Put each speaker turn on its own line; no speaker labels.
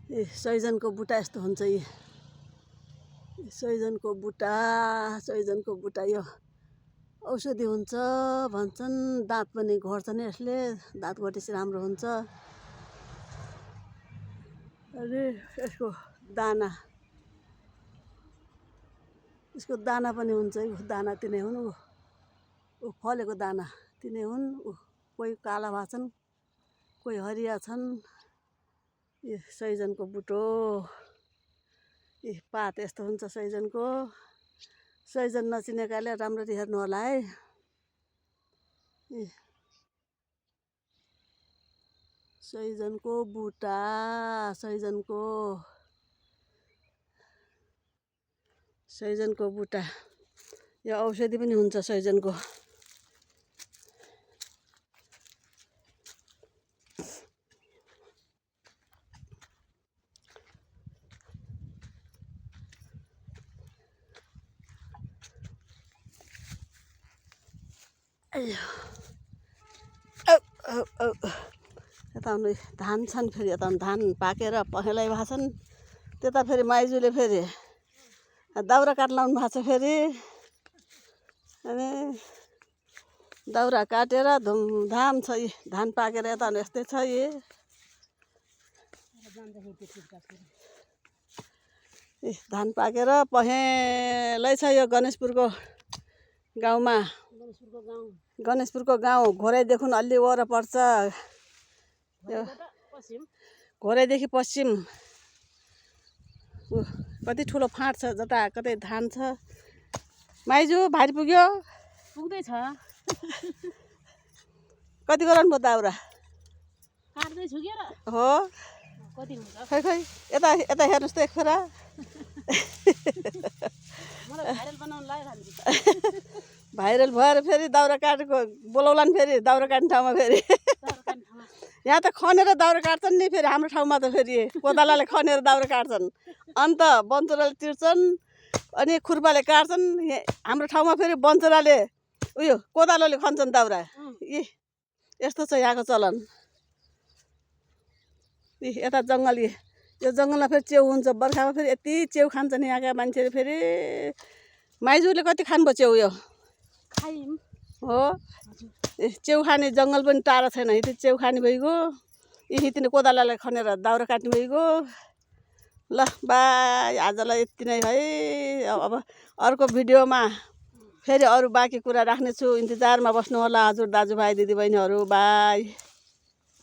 सैजनको बुट्टा यस्तो हुन्छ। सैजनको बुट्टा यो औषधि हुन्छ भन्छन्। दाँत पनि घोर्छन् यसले, दाँत घोटेपछि राम्रो हुन्छ। अनि यसको दाना पनि हुन्छ। दाना तिनै हुन्। फलेको दाना तिनै हुन्। कोही काला भएका छन्, कोही हरिया छन्। यो सैजनको बुटो, पात यस्तो हुन्छ सैजनको। सैजन नचिनेकाले राम्ररी हेर्नु होला है। सैजनको बुट्टा, सैजनको बुट्टा यो औषधि पनि हुन्छ सैजनको। यता धान छन्, फेरि यता धान पाकेर पहेँलै भएको छन्। त्यता फेरि माइजूले फेरि दाउरा काट लाउनु भएको छ फेरि। अनि दाउरा काटेर धुमधाम छ। धान पाकेर यता यस्तै छ। धान पाकेर पहेँलै छ। यो गणेशपुरको गाउँमा, गणेशपुरको गाउँ घोराइदेखि अलि वर पर्छ। घोराइदेखि पश्चिम कति ठुलो फाँट छ, जता कतै धान छ। माइजू भाइ पुग्यो?
पुग्दैछ।
कति गराउनु भयो दाउरा?
काट्दैछु के
हो।
कति हुन्छ?
खै यता हेर्नुहोस् त एकखेरा।
मलाई भाइरल बनाउन लागिहाल्छ।
भाइरल भएर फेरि दाउरा काटेको बोलाउलान् फेरि दाउरा काट्ने ठाउँमा फेरि। यहाँ त खनेर दाउरा काट्छन् नि। फेरि हाम्रो ठाउँमा त फेरि कोदालाले खनेर दाउरा काट्छन्। अन्त बन्चराले तिर्छन्, अनि खुर्पाले काट्छन्। हाम्रो ठाउँमा फेरि बन्चराले कोदालोले खन्छन् दाउरा। यस्तो छ यहाँको चलन। यता जङ्गल, यो जङ्गलमा फेरि च्याउ हुन्छ। बर्खामा फेरि यति च्याउ खान्छन् यहाँका मान्छेले फेरि। माइजूले कति खानुभयो च्याउ? यो हो। च्याउ खाने जङ्गल पनि टाढा छैन। यति च्याउ खाने भइगयो। यति कोदालालाई खनेर दाउरा काट्ने भइगयो। ल बाई, आजलाई यति नै है। अब अर्को भिडियोमा फेरि अरू बाँकी कुरा राख्नेछु। इन्तजारमा बस्नु होला हजुर दाजुभाइ दिदीबहिनीहरू। बाई।